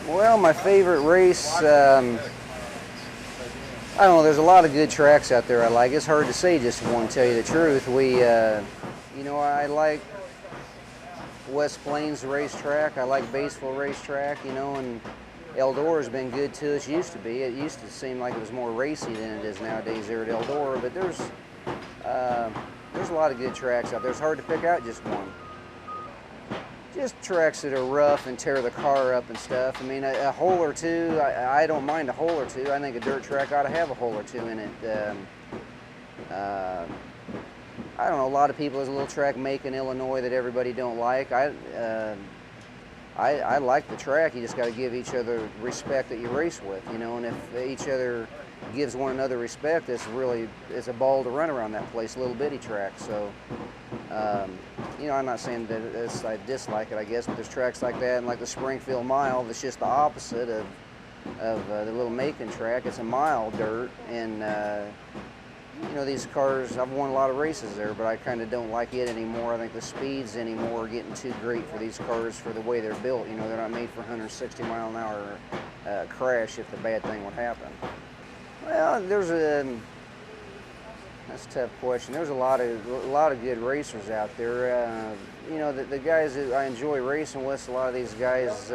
Well, my favorite race, I don't know, there's a lot of good tracks out there I like. It's hard to say just one, to tell you the truth. I like West Plains racetrack. I like Batesville racetrack, and Eldora has been good to us. Used to be. It used to seem like it was more racy than it is nowadays there at Eldora. But there's a lot of good tracks out there. It's hard to pick out just one. Just tracks that are rough and tear the car up and stuff. I mean, a hole or two, I don't mind a hole or two. I think a dirt track ought to have a hole or two in it. I don't know, a lot of people, there's a little track, Macon, Illinois, that everybody don't like. I like the track. You just got to give each other respect that you race with, and if each other gives one another respect, it's a ball to run around that place, little bitty track. So, I'm not saying that I dislike it, I guess, but there's tracks like that, and like the Springfield Mile, that's just the opposite of the little Macon track. It's a mile dirt, and these cars, I've won a lot of races there, but I kind of don't like it anymore. I think the speeds anymore are getting too great for these cars for the way they're built. They're not made for 160 mile an hour crash if the bad thing would happen. Well, that's a tough question. There's a lot of good racers out there. The guys that I enjoy racing with, a lot of these guys,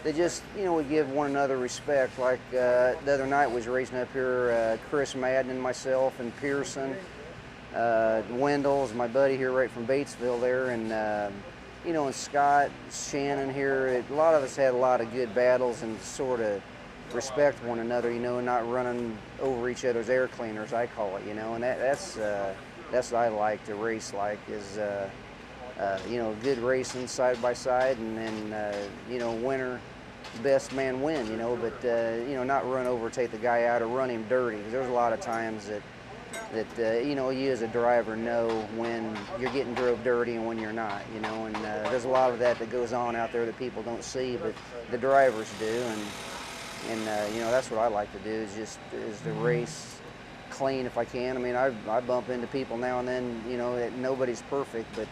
they just, we give one another respect. Like the other night was racing up here, Chris Madden and myself and Pearson, Wendell's my buddy here right from Batesville there, and Scott, Shannon here. A lot of us had a lot of good battles and sort of respect one another, not running over each other's air cleaners, I call it, and that's what I like to race like is, good racing side by side, and then, winner, best man win, but, not run over, take the guy out or run him dirty. Because there's a lot of times that you as a driver know when you're getting drove dirty and when you're not, and there's a lot of that goes on out there that people don't see, but the drivers do, and that's what I like to do is to race clean if I can. I mean, I bump into people now and then, nobody's perfect, but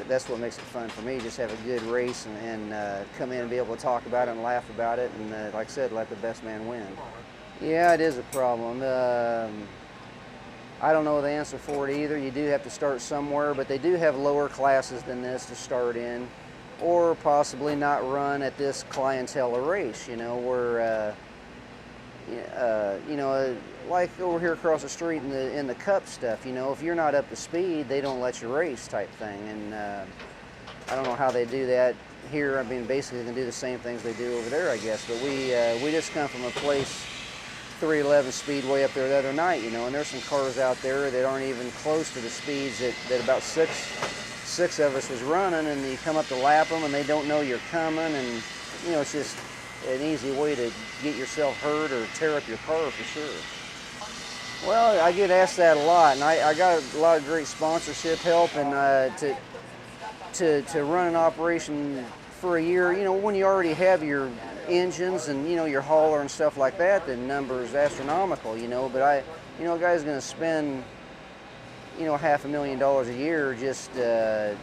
that's what makes it fun for me. Just have a good race and come in and be able to talk about it and laugh about it, and like I said, let the best man win. Yeah, it is a problem. I don't know the answer for it either. You do have to start somewhere, but they do have lower classes than this to start in, or possibly not run at this clientele race, where, like over here across the street in the cup stuff, if you're not up to speed, they don't let you race type thing. And I don't know how they do that here. I mean, basically they can do the same things they do over there, I guess. But we just come from a place, 311 Speedway up there the other night, and there's some cars out there that aren't even close to the speeds that about six of us was running, and you come up to lap them and they don't know you're coming, and it's just an easy way to get yourself hurt or tear up your car for sure. Well, I get asked that a lot, and I got a lot of great sponsorship help, and to run an operation for a year, when you already have your engines and your hauler and stuff like that, the number is astronomical, but a guy's going to spend $500,000 a year just a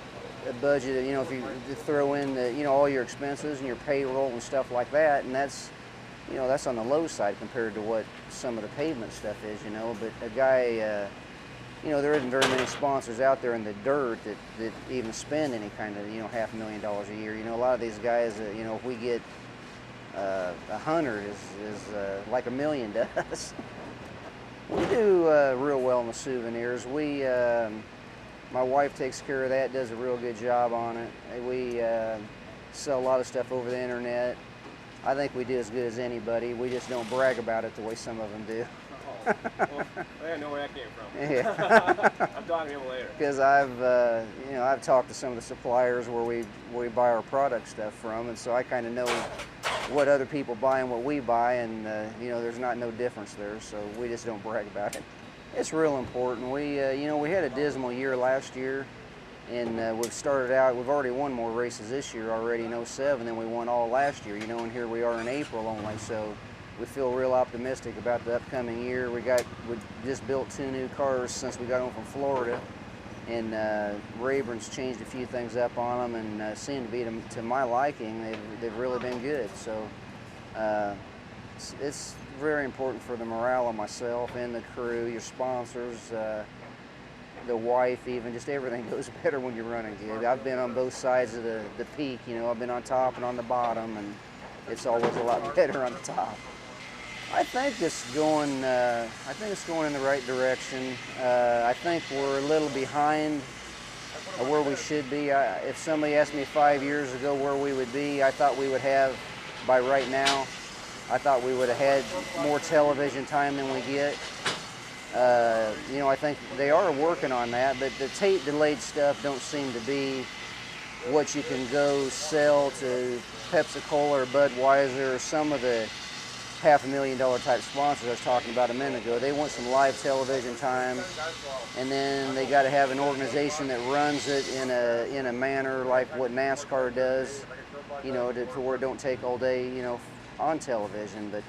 budget, if you throw in all your expenses and your payroll and stuff like that, and that's on the low side compared to what some of the pavement stuff is, but a guy, there isn't very many sponsors out there in the dirt that even spend any kind of, $500,000 a year. A lot of these guys, if we get 100 is like $1 million to us. We do real well in the souvenirs. My wife takes care of that, does a real good job on it. We sell a lot of stuff over the internet. I think we do as good as anybody. We just don't brag about it the way some of them do. Well, I didn't know where that came from. Yeah. I'm talking to him later. Because I've talked to some of the suppliers where we buy our product stuff from, and so I kind of know what other people buy and what we buy, and there's no difference there. So we just don't brag about it. It's real important. We had a dismal year last year, and we've started out. We've already won more races this year already in '07 than we won all last year. And here we are in April only. So we feel real optimistic about the upcoming year. We just built 2 new cars since we got home from Florida, and Rayburn's changed a few things up on them, and seem to be to my liking. They've really been good. So it's very important for the morale of myself and the crew, your sponsors, the wife, even just everything goes better when you're running good. I've been on both sides of the peak. I've been on top and on the bottom, and it's always a lot better on the top. I think it's going in the right direction. I think we're a little behind where we should be. If somebody asked me 5 years ago where we would be, I thought we would have, by right now, I thought we would have had more television time than we get. I think they are working on that, but the tape delayed stuff don't seem to be what you can go sell to Pepsi-Cola or Budweiser or some of the $500,000 type sponsors I was talking about a minute ago. They want some live television time, and then they got to have an organization that runs it in a manner like what NASCAR does, to where it don't take all day, on television. But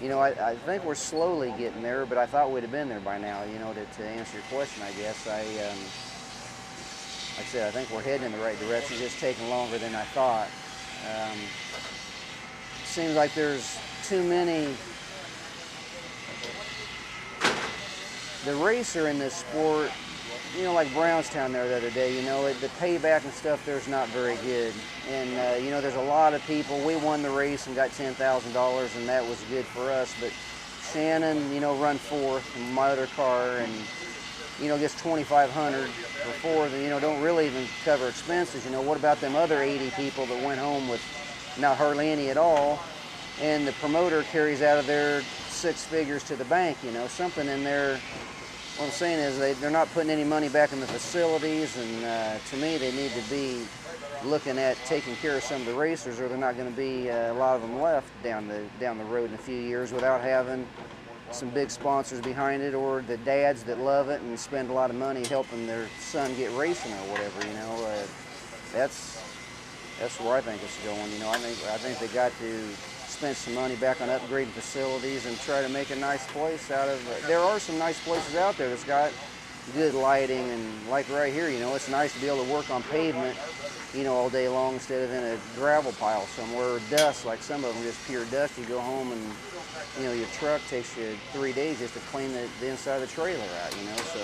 I think we're slowly getting there, but I thought we'd have been there by now. To answer your question, I guess like I said, I think we're heading in the right direction. It's just taking longer than I thought. Seems like there's too many. The racer in this sport, like Brownstown there the other day, the payback and stuff there's not very good. And, there's a lot of people. We won the race and got $10,000, and that was good for us. But Shannon, run fourth in my other car, and, gets $2,500 for fourth, and, don't really even cover expenses. What about them other 80 people that went home with not hardly any at all, and the promoter carries out of their 6 figures to the bank? Something in there. What I'm saying is they're not putting any money back in the facilities, and to me they need to be looking at taking care of some of the racers, or they're not going to be a lot of them left down the road in a few years without having some big sponsors behind it, or the dads that love it and spend a lot of money helping their son get racing or whatever. That's where I think it's going. I think they got to spend some money back on upgrading facilities and try to make a nice place out of it. There are some nice places out there that's got good lighting, and like right here, it's nice to be able to work on pavement, all day long instead of in a gravel pile somewhere, or dust, like some of them just pure dust. You go home and, your truck takes you 3 days just to clean the inside of the trailer out, so,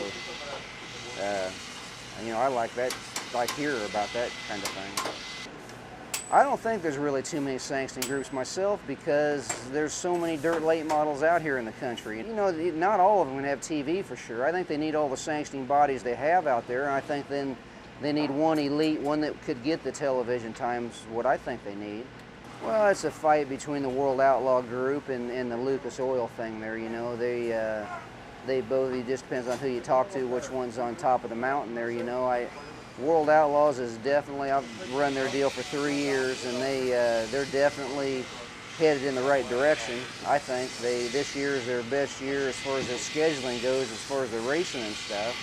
I like that, hear about that kind of thing. I don't think there's really too many sanctioning groups myself, because there's so many dirt late models out here in the country. Not all of them have TV for sure. I think they need all the sanctioning bodies they have out there, and I think then they need one elite, one that could get the television times what I think they need. Well, it's a fight between the World Outlaw Group and the Lucas Oil thing there. They both, it just depends on who you talk to, which one's on top of the mountain there. World Outlaws is definitely, I've run their deal for 3 years, and they're definitely headed in the right direction. I think this year is their best year as far as their scheduling goes, as far as the racing and stuff.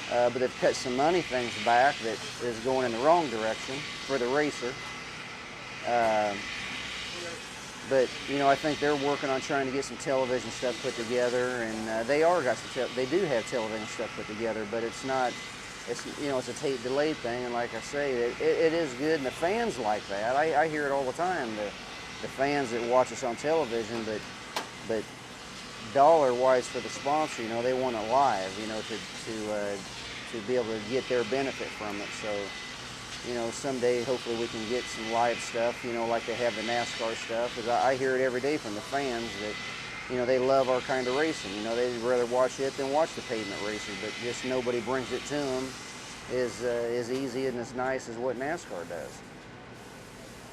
But they've cut some money things back that is going in the wrong direction for the racer. But I think they're working on trying to get some television stuff put together, and they do have television stuff put together, but it's not. It's a tape delayed thing, and like I say, it is good, and the fans like that. I hear it all the time. The fans that watch us on television, but dollar-wise for the sponsor, they want it live, to be able to get their benefit from it. So, someday hopefully we can get some live stuff, like they have the NASCAR stuff, because I hear it every day from the fans that. They love our kind of racing. They'd rather watch it than watch the pavement racing, but just nobody brings it to them as easy and as nice as what NASCAR does.